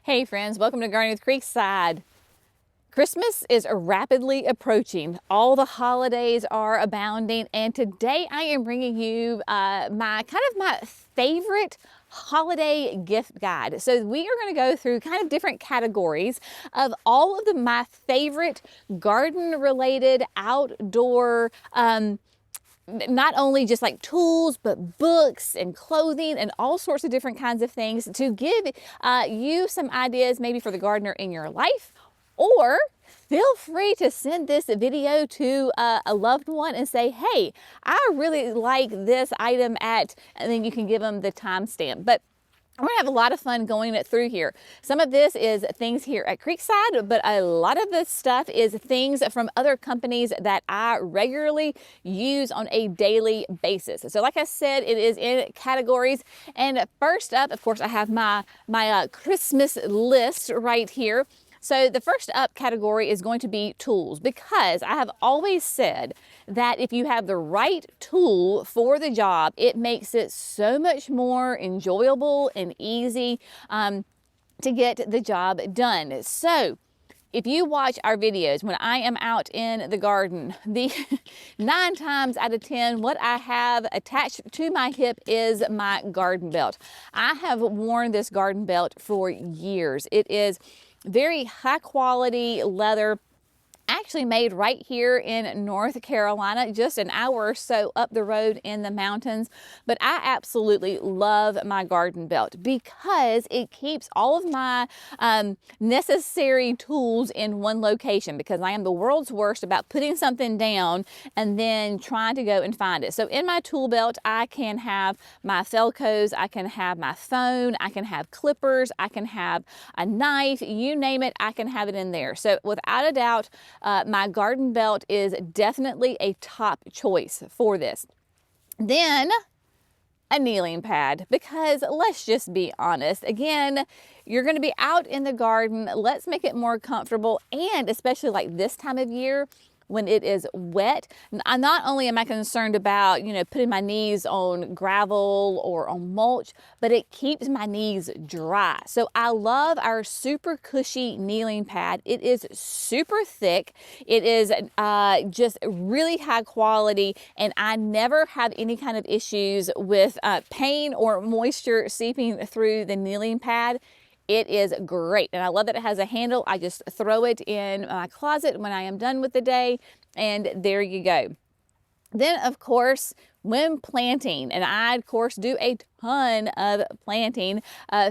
Hey friends, welcome to Gardening with Creekside. Christmas is rapidly approaching. All the holidays are abounding, and today I am bringing you my favorite holiday gift guide. So we are going to go through kind of different categories of all of my favorite garden related outdoor not only just like tools, but books and clothing and all sorts of different kinds of things to give you some ideas maybe for the gardener in your life, or feel free to send this video to a loved one and say, hey, I really like this item at, and then you can give them the timestamp. But we're gonna have a lot of fun going through here. Some of this is things here at Creekside, but a lot of this stuff is things from other companies that I regularly use on a daily basis. So like I said, it is in categories. And first up, of course, I have my Christmas list right here. So the first up category is going to be tools, because I have always said that if you have the right tool for the job, it makes it so much more enjoyable and easy to get the job done. So if you watch our videos when I am out in the garden, the 9 times out of 10, what I have attached to my hip is my garden belt. I have worn this garden belt for years. It is very high quality leather, actually made right here in North Carolina, just an hour or so up the road in the mountains. But I absolutely love my garden belt because it keeps all of my necessary tools in one location, because I am the world's worst about putting something down and then trying to go and find it. So in my tool belt, I can have my Felcos, I can have my phone, I can have clippers, I can have a knife, you name it, I can have it in there. So without a doubt, my garden belt is definitely a top choice for this. Then a kneeling pad, because let's just be honest, again, you're going to be out in the garden. Let's make it more comfortable, and especially like this time of year when it is wet. Not only am I concerned about, putting my knees on gravel or on mulch, but it keeps my knees dry. So I love our super cushy kneeling pad. It is super thick. It is just really high quality, and I never have any kind of issues with pain or moisture seeping through the kneeling pad. It is great, and I love that it has a handle. I just throw it in my closet when I am done with the day, and there you go. Then, of course, when planting, and I, of course, do a ton of planting,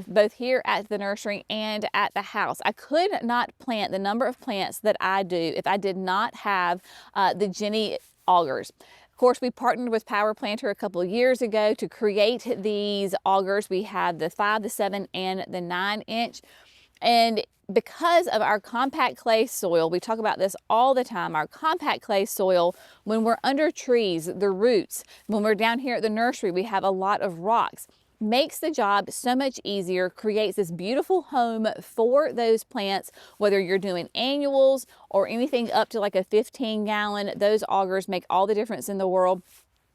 both here at the nursery and at the house. I could not plant the number of plants that I do if I did not have the Jenny augers. Of course, we partnered with Power Planter a couple of years ago to create these augers. We have the 5, the 7, and the 9-inch. And because of our compact clay soil, we talk about this all the time, our compact clay soil, when we're under trees, the roots, when we're down here at the nursery, we have a lot of rocks, makes the job so much easier, creates this beautiful home for those plants, whether you're doing annuals or anything up to like a 15-gallon, those augers make all the difference in the world.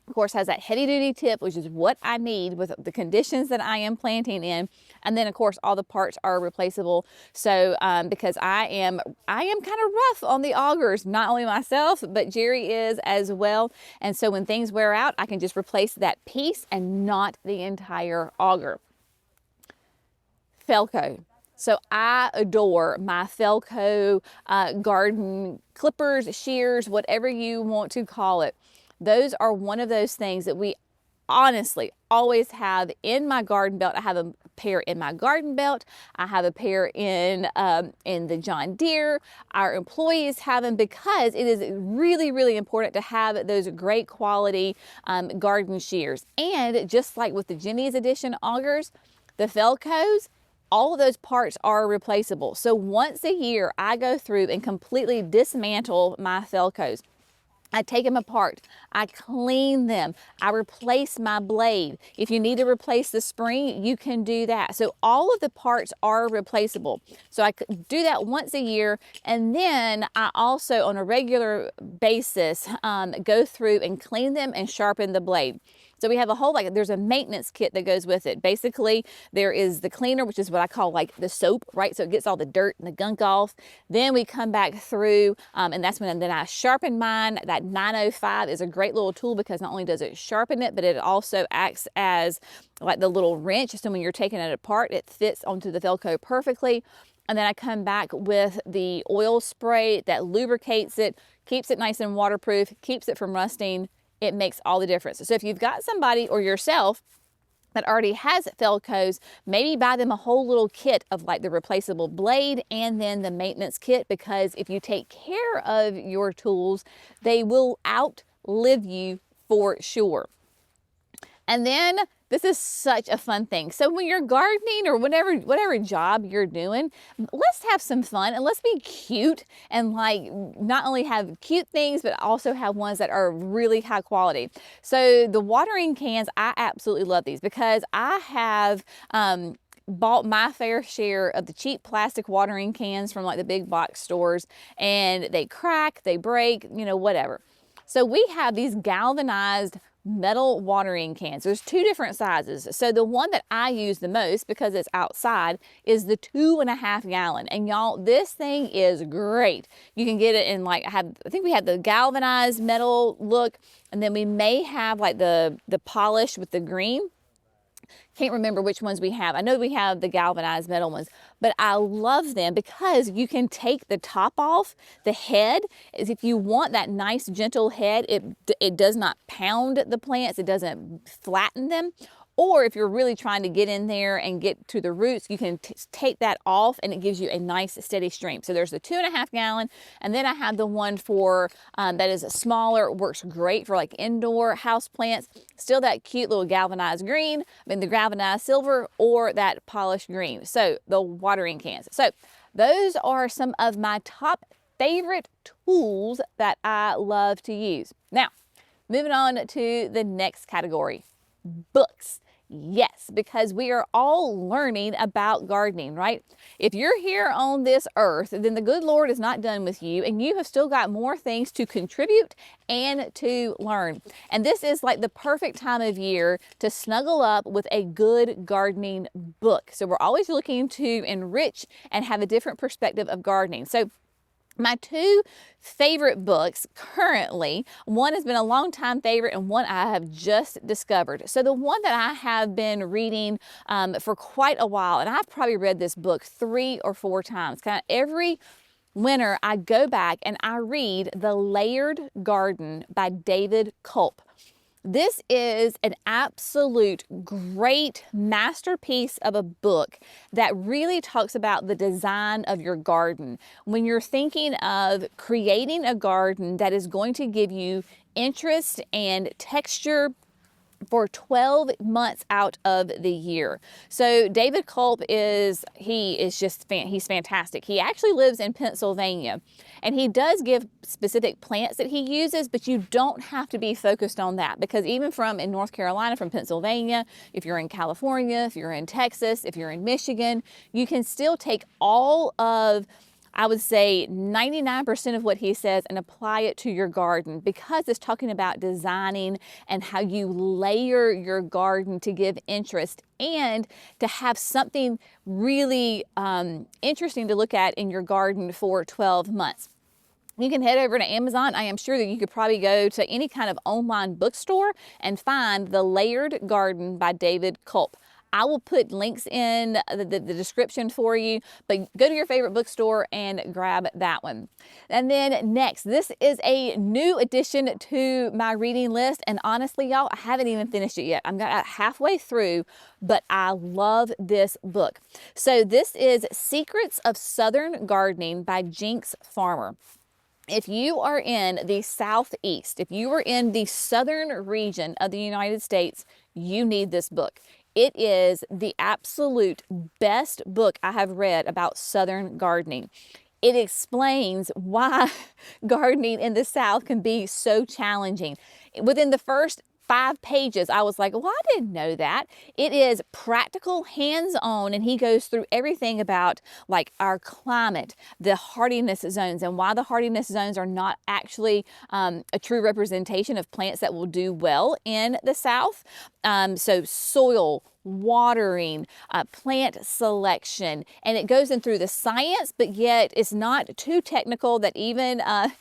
Of course, has that heavy duty tip, which is what I need with the conditions that I am planting in. And then of course, all the parts are replaceable. So because I am kind of rough on the augers, not only myself, but Jerry is as well. And so when things wear out, I can just replace that piece and not the entire auger. Felco. So I adore my Felco garden clippers, shears, whatever you want to call it. Those are one of those things that we honestly always have in my garden belt. I have a pair in my garden belt. I have a pair in the John Deere. Our employees have them, because it is really, really important to have those great quality garden shears. And just like with the Jenny's Edition augers, the Felcos, all of those parts are replaceable. So once a year, I go through and completely dismantle my Felcos. I take them apart, I clean them, I replace my blade. If you need to replace the spring, you can do that. So all of the parts are replaceable. So I do that once a year, and then I also on a regular basis go through and clean them and sharpen the blade. So we have a whole, like, there's a maintenance kit that goes with it. Basically, there is the cleaner, which is what I call like the soap, right? So it gets all the dirt and the gunk off. Then we come back through, and that's when then I sharpen mine. That 905 is a great little tool because not only does it sharpen it, but it also acts as like the little wrench. So when you're taking it apart, it fits onto the Velcro perfectly. And then I come back with the oil spray that lubricates it, keeps it nice and waterproof, keeps it from rusting. It makes all the difference. So if you've got somebody or yourself that already has Felcos, maybe buy them a whole little kit of like the replaceable blade and then the maintenance kit, because if you take care of your tools, they will outlive you for sure. And then this is such a fun thing. So when you're gardening or whatever job you're doing, let's have some fun and let's be cute and like not only have cute things, but also have ones that are really high quality. So the watering cans, I absolutely love these because I have bought my fair share of the cheap plastic watering cans from like the big box stores, and they crack, they break, you know, whatever. So we have these galvanized metal watering cans. There's two different sizes. So the one that I use the most because it's outside is the 2.5 gallon. And y'all, this thing is great. You can get it in like, I think we have the galvanized metal look, and then we may have like the polish with the green. Can't remember which ones we have. I know we have the galvanized metal ones, but I love them because you can take the top off. The head is, if you want that nice gentle head, it does not pound the plants. It doesn't flatten them. Or if you're really trying to get in there and get to the roots, you can take that off and it gives you a nice steady stream. So there's the 2.5 gallon, and then I have the one for that is smaller. It works great for like indoor house plants. Still that cute little galvanized green, I mean the galvanized silver, or that polished green. So the watering cans. So those are some of my top favorite tools that I love to use. Now, moving on to the next category, books. Yes, because we are all learning about gardening, right? If you're here on this earth, then the good Lord is not done with you, and you have still got more things to contribute and to learn. And this is like the perfect time of year to snuggle up with a good gardening book. So we're always looking to enrich and have a different perspective of gardening. So my two favorite books currently, one has been a long time favorite and one I have just discovered. So the one that I have been reading for quite a while, and I've probably read this book 3 or 4 times, kind of every winter I go back and I read The Layered Garden by David Culp. This is an absolute great masterpiece of a book that really talks about the design of your garden. When you're thinking of creating a garden that is going to give you interest and texture for 12 months out of the year. So David Culp he's fantastic. He actually lives in Pennsylvania, and he does give specific plants that he uses, but you don't have to be focused on that, because even in North Carolina, from Pennsylvania, if you're in California, if you're in Texas, if you're in Michigan, you can still take all of, I would say 99% of what he says and apply it to your garden, because it's talking about designing and how you layer your garden to give interest and to have something really interesting to look at in your garden for 12 months. You can head over to Amazon. I am sure that you could probably go to any kind of online bookstore and find The Layered Garden by David Culp. I will put links in the description for you, but go to your favorite bookstore and grab that one. And then next, this is a new addition to my reading list. And honestly, y'all, I haven't even finished it yet. I'm about halfway through, but I love this book. So this is Secrets of Southern Gardening by Jinx Farmer. If you are in the Southeast, if you are in the southern region of the United States, you need this book. It is the absolute best book I have read about Southern gardening. It explains why gardening in the South can be so challenging. Within the first 5 pages. I was like, well, I didn't know that. It is practical, hands-on, and he goes through everything about like our climate, the hardiness zones, and why the hardiness zones are not actually a true representation of plants that will do well in the South. So soil, watering, plant selection, and it goes in through the science, but yet it's not too technical that even I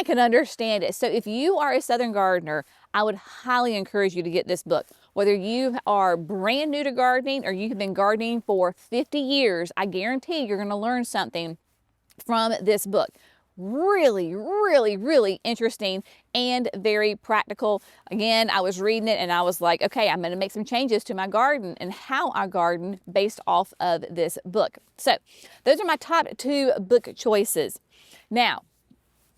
can understand it. So if you are a Southern gardener, I would highly encourage you to get this book. Whether you are brand new to gardening or you have been gardening for 50 years, I guarantee you're going to learn something from this book. Really, really, really interesting and very practical. Again, I was reading it and I was like, okay, I'm going to make some changes to my garden and how I garden based off of this book. So those are my top 2 book choices. Now,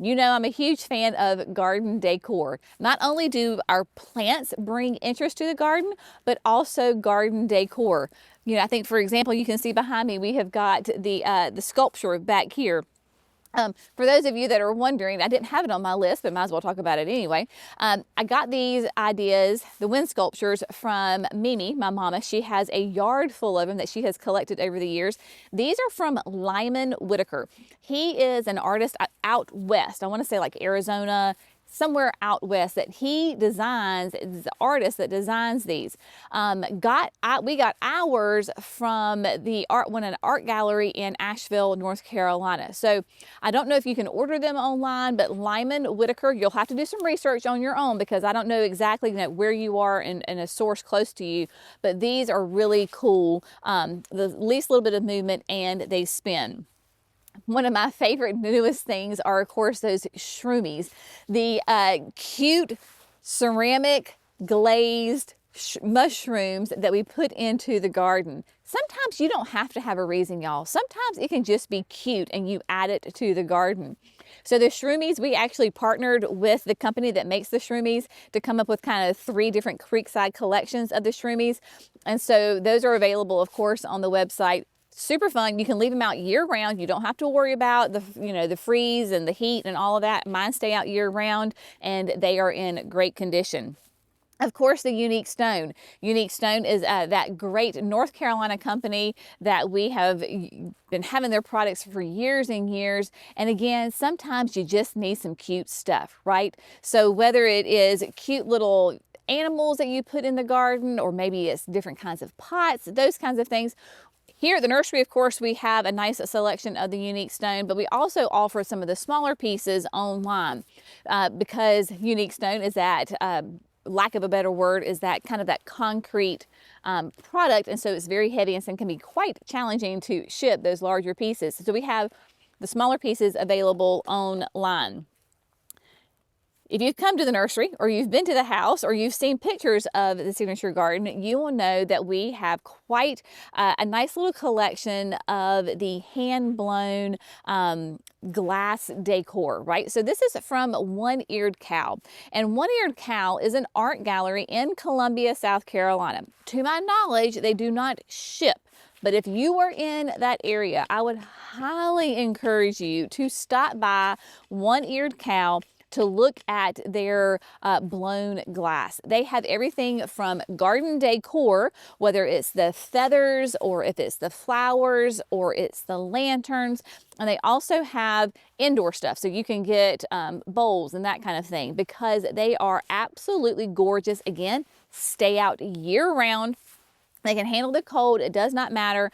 you know I'm a huge fan of garden decor. Not only do our plants bring interest to the garden, but also garden decor. You know, I think, for example, you can see behind me, we have got the sculpture back here. For those of you that are wondering, I didn't have it on my list, but might as well talk about it anyway. I got these ideas, the wind sculptures, from Mimi, my mama. She has a yard full of them that she has collected over the years. These are from Lyman Whitaker. He is an artist out west. I want to say like Arizona, somewhere out west, that he designs, is the artist that designs these. We got ours from the an art gallery in Asheville, North Carolina. So I don't know if you can order them online, but Lyman Whitaker, you'll have to do some research on your own because I don't know exactly where you are in a source close to you, but these are really cool. The least little bit of movement and they spin. One of my favorite newest things are, of course, those shroomies. The cute ceramic glazed mushrooms that we put into the garden. Sometimes you don't have to have a reason, y'all. Sometimes it can just be cute and you add it to the garden. So the shroomies, we actually partnered with the company that makes the shroomies to come up with kind of 3 different Creekside collections of the shroomies. And so those are available, of course, on the website. Super fun. You can leave them out year round. You don't have to worry about the freeze and the heat and all of that. Mine stay out year round and they are in great condition. Of course, the Unique Stone. Unique Stone is that great North Carolina company that we have been having their products for years and years. And again, sometimes you just need some cute stuff, right? So whether it is cute little animals that you put in the garden, or maybe it's different kinds of pots, those kinds of things. Here at the nursery, of course, we have a nice selection of the Unique Stone, but we also offer some of the smaller pieces online because Unique Stone is that, lack of a better word, is that kind of that concrete product. And so it's very heavy and so it can be quite challenging to ship those larger pieces. So we have the smaller pieces available online. If you've come to the nursery or you've been to the house or you've seen pictures of the Signature Garden, you will know that we have quite a nice little collection of the hand-blown glass decor, right? So this is from One Eared Cow. And One Eared Cow is an art gallery in Columbia, South Carolina. To my knowledge, they do not ship. But if you are in that area, I would highly encourage you to stop by One Eared Cow to look at their blown glass. They have everything from garden decor, whether it's the feathers or if it's the flowers or it's the lanterns. And they also have indoor stuff, so you can get bowls and that kind of thing because they are absolutely gorgeous. Again, stay out year round. They can handle the cold. It does not matter.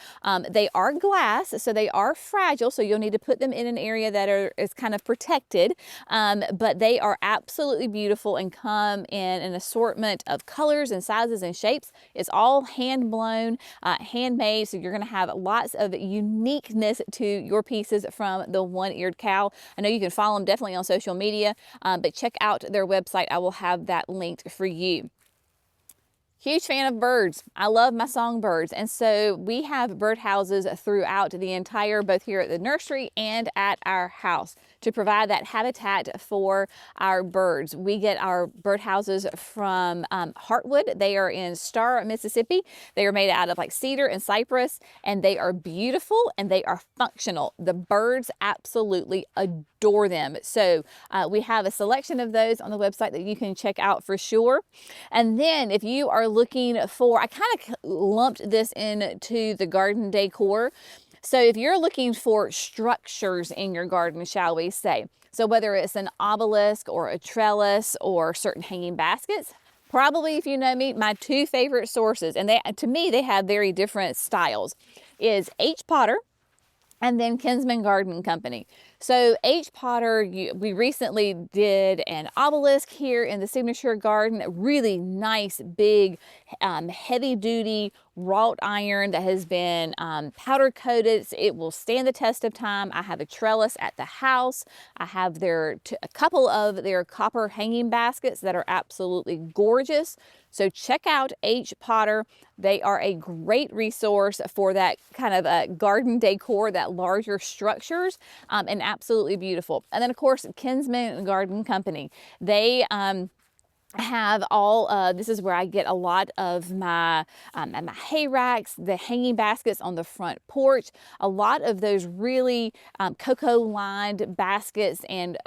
They are glass, so they are fragile, so you'll need to put them in an area that is kind of protected. But they are absolutely beautiful and come in an assortment of colors and sizes and shapes. It's all hand-blown, handmade, so you're going to have lots of uniqueness to your pieces from the One-Eared Cow. I know you can follow them definitely on social media, but check out their website. I will have that linked for you. Huge fan of birds. I love my songbirds. And so we have bird houses throughout the entire, both here at the nursery and at our house. to provide that habitat for our birds. We get our birdhouses from Heartwood. They are in Star, Mississippi. They are made out of like cedar and cypress, and they are beautiful and they are functional. The birds absolutely adore them. So we have a selection of those on the website that you can check out for sure. And then if you are looking for, I kind of lumped this into the garden decor. So if you're looking for structures in your garden, shall we say, so whether it's an obelisk or a trellis or certain hanging baskets, probably, if you know me, my two favorite sources, and to me they have very different styles, is H. Potter and then Kinsman Garden Company. So H. Potter, we recently did an obelisk here in the Signature Garden, a really nice, big, heavy-duty wrought iron that has been powder coated. It will stand the test of time. I have a trellis at the house. I have a couple of their copper hanging baskets that are absolutely gorgeous. So check out H. Potter. They are a great resource for that kind of garden decor, that larger structures, and absolutely beautiful. And then of course, Kinsman Garden Company. They have all, this is where I get a lot of my hay racks, the hanging baskets on the front porch, a lot of those really cocoa lined baskets and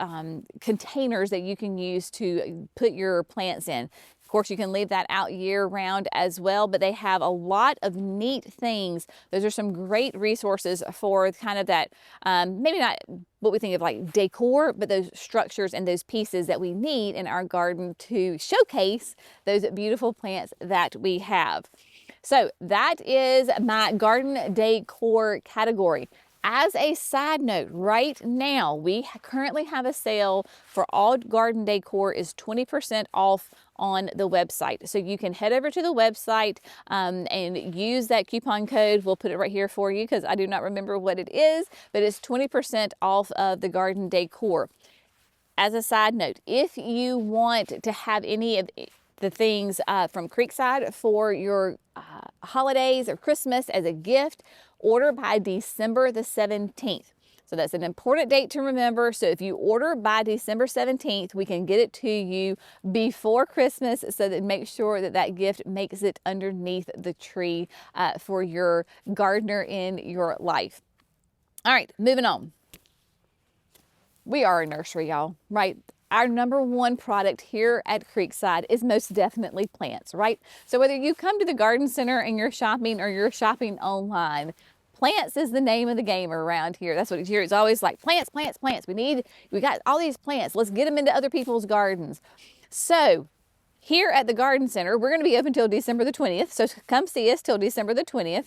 containers that you can use to put your plants in. Of course, you can leave that out year round as well, but they have a lot of neat things. Those are some great resources for kind of that, maybe not what we think of like decor, but those structures and those pieces that we need in our garden to showcase those beautiful plants that we have. So that is my garden decor category. As a side note, right now, we currently have a sale for all garden decor is 20% off on the website. So you can head over to the website and use that coupon code. We'll put it right here for you because I do not remember what it is, but it's 20% off of the garden decor. As a side note, if you want to have any of the things from Creekside for your holidays or Christmas as a gift, order by December the 17th. So that's an important date to remember. So if you order by December 17th, we can get it to you before Christmas so that make sure that that gift makes it underneath the tree for your gardener in your life. All right, moving on. We are a nursery, y'all, right? Our number one product here at Creekside is most definitely plants, right? So whether you come to the garden center and you're shopping or you're shopping online, plants is the name of the game around here. That's what it's here. It's always like plants, plants, plants. We got all these plants. Let's get them into other people's gardens. So here at the garden center, we're going to be open till December the 20th. So come see us till December the 20th.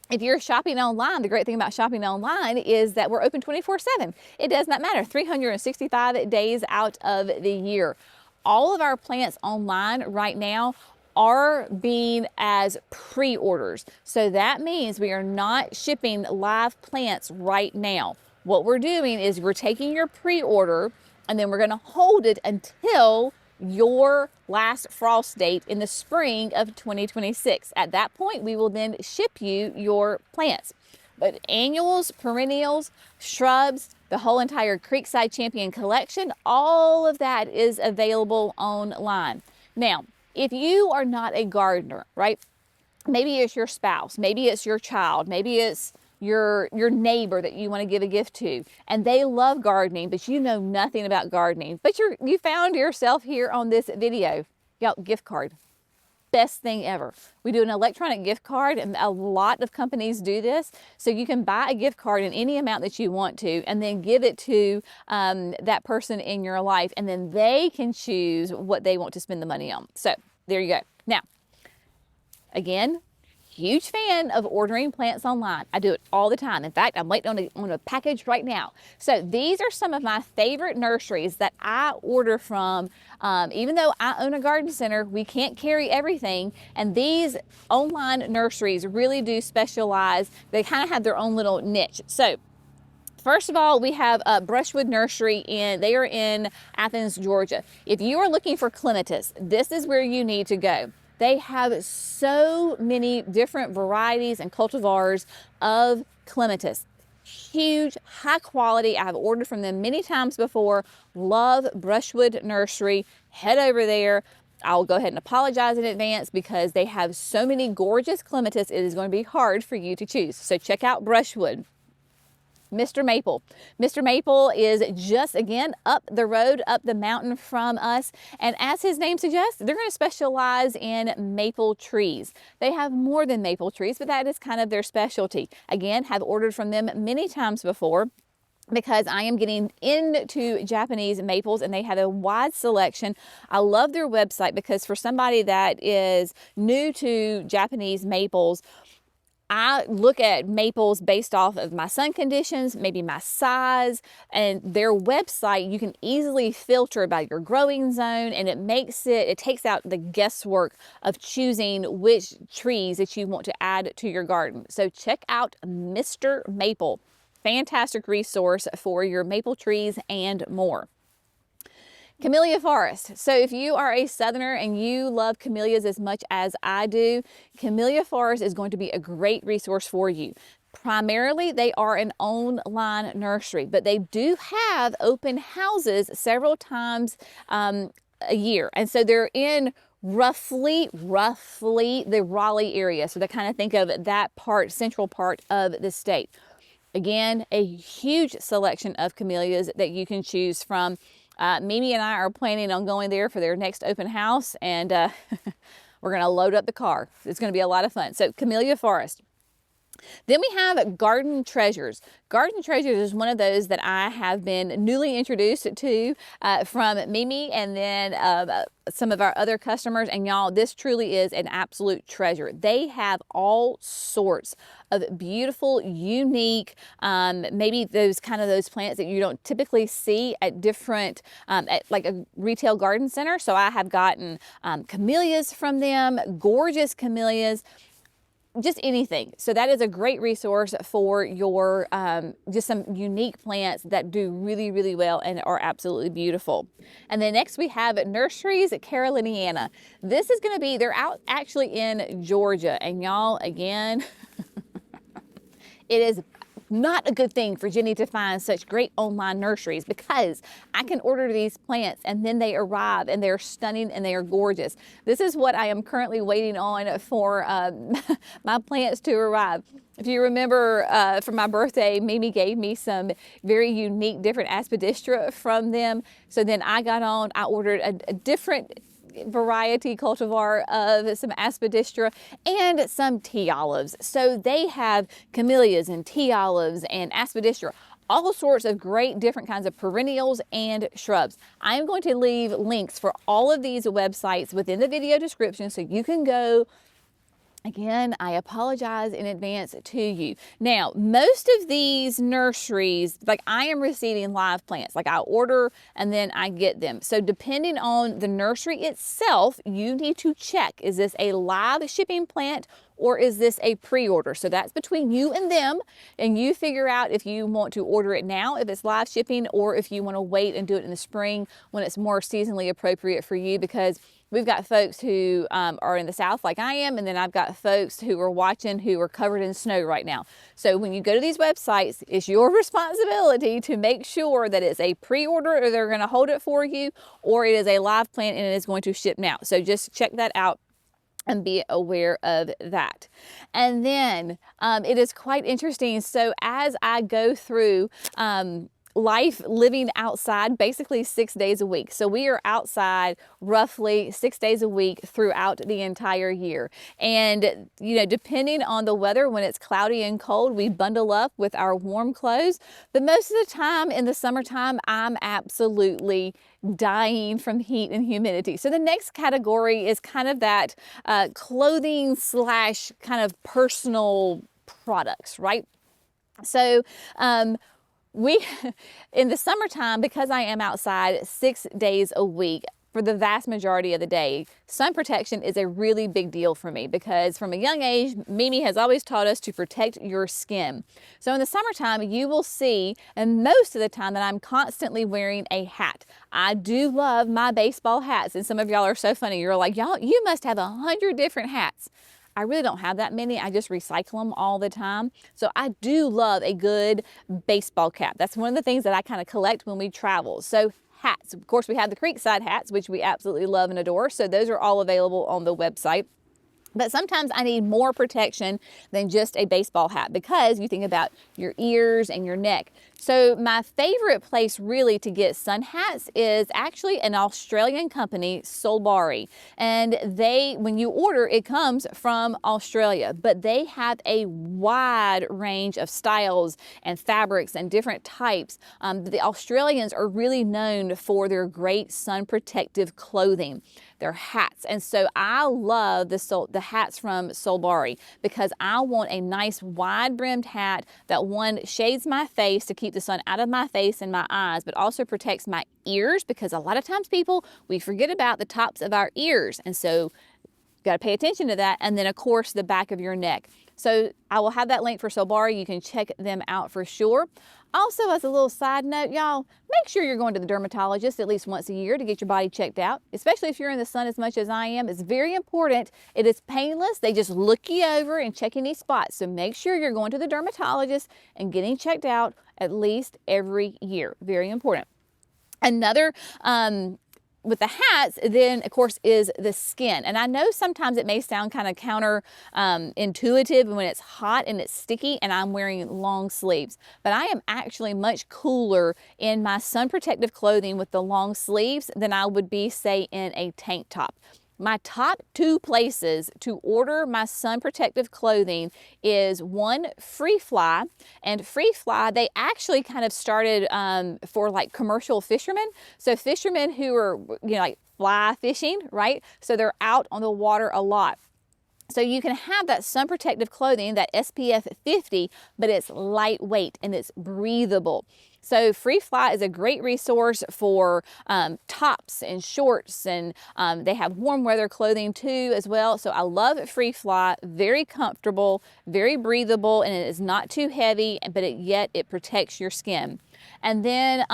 If you're shopping online, the great thing about shopping online is that we're open 24/7. It does not matter, 365 days out of the year. All of our plants online right now are being as pre-orders. So that means we are not shipping live plants right now. What we're doing is we're taking your pre-order and then we're going to hold it until your last frost date in the spring of 2026. At that point, we will then ship you your plants. But annuals, perennials, shrubs, the whole entire Creekside Champion collection, all of that is available online. Now, if you are not a gardener, right? Maybe it's your spouse, maybe it's your child, maybe it's your neighbor that you want to give a gift to, and they love gardening, but you know nothing about gardening, but you found yourself here on this video. Y'all, gift card. Best thing ever. We do an electronic gift card, and a lot of companies do this. So you can buy a gift card in any amount that you want to, and then give it to that person in your life, and then they can choose what they want to spend the money on. So there you go. Now, again, huge fan of ordering plants online. I do it all the time. In fact, I'm waiting on a package right now. So these are some of my favorite nurseries that I order from. Even though I own a garden center, we can't carry everything. And these online nurseries really do specialize. They kind of have their own little niche. So first of all, we have Brushwood Nursery they are in Athens, Georgia. If you are looking for clematis, this is where you need to go. They have so many different varieties and cultivars of clematis. huge, high quality. I've ordered from them many times before. Love Brushwood Nursery. Head over there. I'll go ahead and apologize in advance because they have so many gorgeous clematis. It is going to be hard for you to choose. So check out Brushwood. Mr. Maple. Mr. Maple is just, again, up the road, up the mountain from us. And as his name suggests, they're going to specialize in maple trees. They have more than maple trees, but that is kind of their specialty. Again, have ordered from them many times before, because I am getting into Japanese maples and they have a wide selection. I love their website because for somebody that is new to Japanese maples, I look at maples based off of my sun conditions, maybe my size, and their website, you can easily filter by your growing zone, and it takes out the guesswork of choosing which trees that you want to add to your garden. So check out Mr. Maple. Fantastic resource for your maple trees and more. Camellia forest. So if you are a southerner and you love camellias as much as I do, camellia forest is going to be a great resource for you. Primarily, they are an online nursery, but they do have open houses several times a year. And so they're in roughly the Raleigh area. So they kind of think of that part, central part of the state. Again, a huge selection of camellias that you can choose from. Mimi and I are planning on going there for their next open house, and we're going to load up the car. It's going to be a lot of fun. So Camellia Forest. Then we have Garden Treasures. Garden Treasures is one of those that I have been newly introduced to from Mimi and then some of our other customers. And y'all, this truly is an absolute treasure. They have all sorts of beautiful, unique, maybe those plants that you don't typically see at different, at like a retail garden center. So I have gotten camellias from them, gorgeous camellias. Just anything. So that is a great resource for your just some unique plants that do really, really well and are absolutely beautiful. And then next we have Nurseries Caroliniana. This is going to be, they're out actually in Georgia, and y'all, again, it is not a good thing for Jenny to find such great online nurseries, because I can order these plants and then they arrive and they're stunning and they are gorgeous. This is what I am currently waiting on for my plants to arrive. If you remember for my birthday, Mimi gave me some very unique different aspidistra from them. So then I ordered a different variety cultivar of some aspidistra and some tea olives. So they have camellias and tea olives and aspidistra, all sorts of great different kinds of perennials and shrubs. I am going to leave links for all of these websites within the video description so you can go. Again, I apologize in advance to you. Now, most of these nurseries, like I am receiving live plants, like I order and then I get them. So depending on the nursery itself, you need to check, is this a live shipping plant or is this a pre-order? So that's between you and them, and you figure out if you want to order it now, if it's live shipping, or if you want to wait and do it in the spring when it's more seasonally appropriate for you, because we've got folks who are in the South like I am, and then I've got folks who are watching who are covered in snow right now. So when you go to these websites, it's your responsibility to make sure that it's a pre-order or they're going to hold it for you, or it is a live plant and it is going to ship now. So just check that out and be aware of that. And then it is quite interesting. So as I go through life living outside basically 6 days a week. So we are outside roughly 6 days a week throughout the entire year. And, you know, depending on the weather, when it's cloudy and cold, we bundle up with our warm clothes. But most of the time in the summertime, I'm absolutely dying from heat and humidity. So the next category is kind of that clothing slash kind of personal products, right? So, in the summertime, because I am outside 6 days a week for the vast majority of the day, sun protection is a really big deal for me, because from a young age, Mimi has always taught us to protect your skin. So in the summertime, you will see, and most of the time, that I'm constantly wearing a hat. I do love my baseball hats, and some of y'all are so funny. You're like, y'all, you must have 100 different hats. I really don't have that many. I just recycle them all the time. So I do love a good baseball cap. That's one of the things that I kind of collect when we travel. So hats, of course, we have the Creekside hats, which we absolutely love and adore. So those are all available on the website. But sometimes I need more protection than just a baseball hat, because you think about your ears and your neck. So my favorite place really to get sun hats is actually an Australian company, Solbari. And when you order, it comes from Australia, but they have a wide range of styles and fabrics and different types. The Australians are really known for their great sun protective clothing, their hats. And so I love the hats from Solbari, because I want a nice wide brimmed hat that, one, shades my face to keep the sun out of my face and my eyes, but also protects my ears, because a lot of times we forget about the tops of our ears. And so got to pay attention to that. And then of course the back of your neck. So I will have that link for Solbari. You can check them out for sure. Also, as a little side note, y'all, make sure you're going to the dermatologist at least once a year to get your body checked out, especially if you're in the sun as much as I am. It's very important. It is painless. They just look you over and check any spots. So make sure you're going to the dermatologist and getting checked out at least every year. Very important. Another with the hats, then of course, is the skin. And I know sometimes it may sound kind of counter intuitive when it's hot and it's sticky and I'm wearing long sleeves, but I am actually much cooler in my sun protective clothing with the long sleeves than I would be, say, in a tank top. My top two places to order my sun protective clothing is, one, Free Fly. And Free Fly, they actually kind of started for like commercial fishermen. So fishermen who are, like fly fishing, right? So they're out on the water a lot. So you can have that sun protective clothing, that SPF 50, but it's lightweight and it's breathable. So Free Fly is a great resource for tops and shorts, and they have warm weather clothing too as well. So I love Free Fly, very comfortable, very breathable, and it is not too heavy, but yet it protects your skin. And then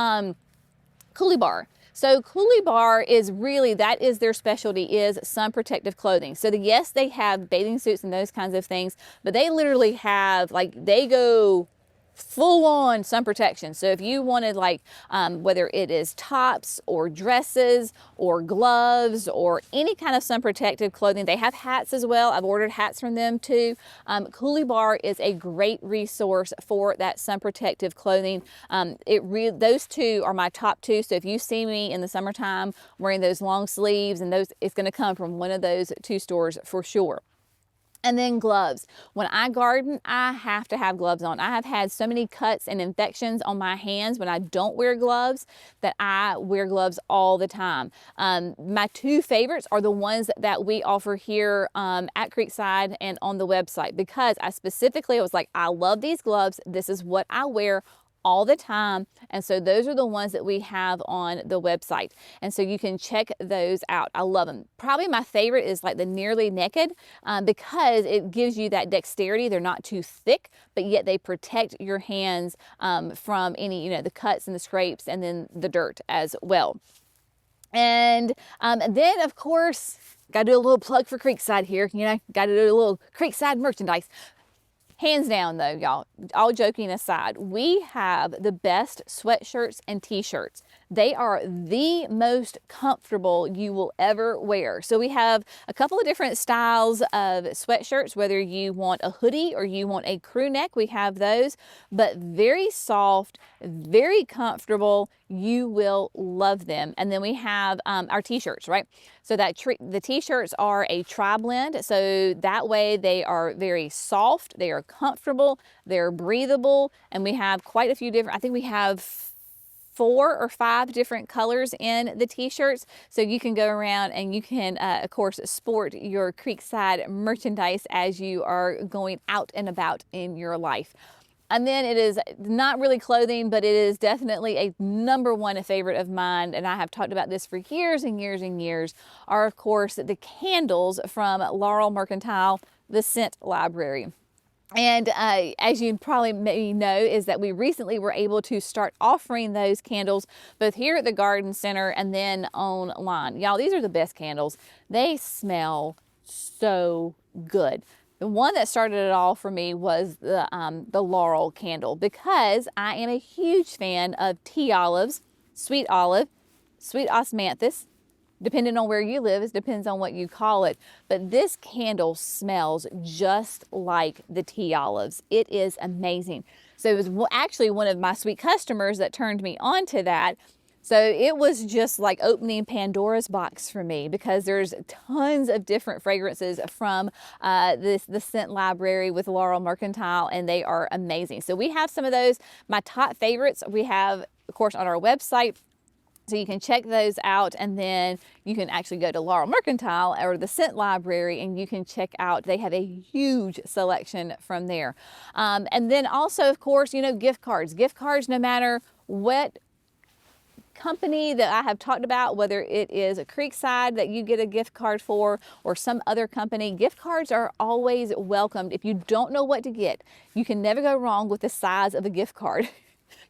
Coolie Bar. So Coolie Bar is really, that is their specialty, is sun protective clothing. So yes, they have bathing suits and those kinds of things, but they literally have, they go full on sun protection. So if you wanted whether it is tops or dresses or gloves or any kind of sun protective clothing, they have hats as well. I've ordered hats from them too. Coolie Bar is a great resource for that sun protective clothing. Those two are my top two. So if you see me in the summertime wearing those long sleeves and those, it's going to come from one of those two stores for sure. And then gloves. When I garden, I have to have gloves on. I have had so many cuts and infections on my hands when I don't wear gloves that I wear gloves all the time. My two favorites are the ones that we offer here at Creekside and on the website, because I was like, I love these gloves. This is what I wear all the time. And so those are the ones that we have on the website. And so you can check those out. I love them. Probably my favorite is the Nearly Naked, because it gives you that dexterity. They're not too thick, but yet they protect your hands from any, the cuts and the scrapes and then the dirt as well. And then of course, got to do a little plug for Creekside here, got to do a little Creekside merchandise. Hands down though, y'all, all joking aside, we have the best sweatshirts and t-shirts. They are the most comfortable you will ever wear. So we have a couple of different styles of sweatshirts, whether you want a hoodie or you want a crew neck, we have those, but very soft, very comfortable. You will love them. And then we have our t-shirts, right? So the t-shirts are a tri-blend. So that way they are very soft, they are comfortable, they're breathable, and we have quite a few different, I think we have 4 or 5 different colors in the t-shirts. So you can go around and you can, of course, sport your Creekside merchandise as you are going out and about in your life. And then it is not really clothing, but it is definitely a #1 favorite of mine, and I have talked about this for years and years and years, are of course the candles from Laurel Mercantile, the Scent Library. And as you probably may know, is that we recently were able to start offering those candles both here at the garden center and then online. Y'all, these are the best candles. They smell so good. The one that started it all for me was the laurel candle, because I am a huge fan of tea olives, sweet olive, sweet osmanthus. Depending on where you live, it depends on what you call it. But this candle smells just like the tea olives. It is amazing. So it was actually one of my sweet customers that turned me on to that. So it was just like opening Pandora's box for me, because there's tons of different fragrances from the scent library with Laurel Mercantile, and they are amazing. So we have some of those. My top favorites we have, of course, on our website. So you can check those out, and then you can actually go to Laurel Mercantile or the Scent Library, and you can check out, they have a huge selection from there. And then also, of course, you know, gift cards. Gift cards, no matter what company that I have talked about, whether it is a Creekside that you get a gift card for or some other company, gift cards are always welcomed. If you don't know what to get, you can never go wrong with the size of a gift card.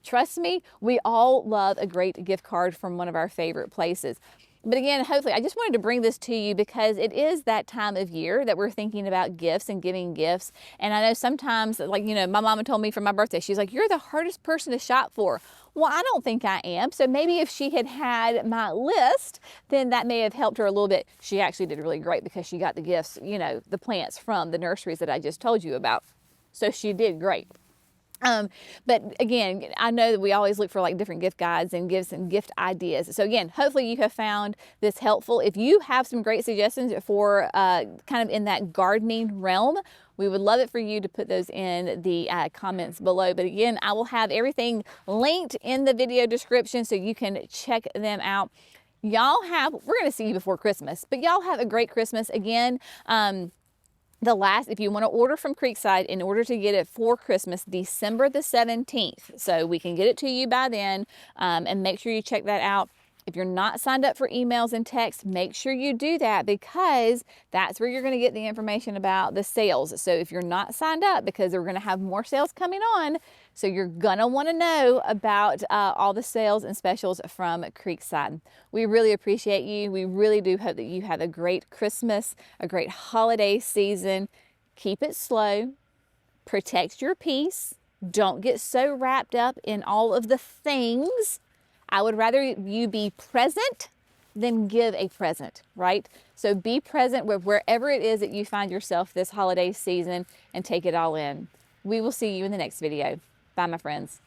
Trust me, we all love a great gift card from one of our favorite places. But again, hopefully, I just wanted to bring this to you because it is that time of year that we're thinking about gifts and giving gifts. And I know sometimes, like, you know, my mama told me for my birthday, she's like, you're the hardest person to shop for. Well, I don't think I am. So maybe if she had had my list, then that may have helped her a little bit. She actually did really great because she got the gifts, you know, the plants from the nurseries that I just told you about. So she did great. But again, I know that we always look for like different gift guides and give some gift ideas. So again, hopefully you have found this helpful. If you have some great suggestions for kind of in that gardening realm, we would love it for you to put those in the comments below. But again, I will have everything linked in the video description so you can check them out. Y'all have, we're going to see you before Christmas, but y'all have a great Christmas. Again, if you want to order from Creekside, in order to get it for Christmas, December the 17th, so we can get it to you by then, and make sure you check that out. If you're not signed up for emails and texts, make sure you do that, because that's where you're going to get the information about the sales. So if you're not signed up, because we're going to have more sales coming on, so you're going to want to know about all the sales and specials from Creekside. We really appreciate you. We really do hope that you have a great Christmas, a great holiday season. Keep it slow. Protect your peace. Don't get so wrapped up in all of the things. I would rather you be present than give a present, right? So be present wherever it is that you find yourself this holiday season, and take it all in. We will see you in the next video. Bye, my friends.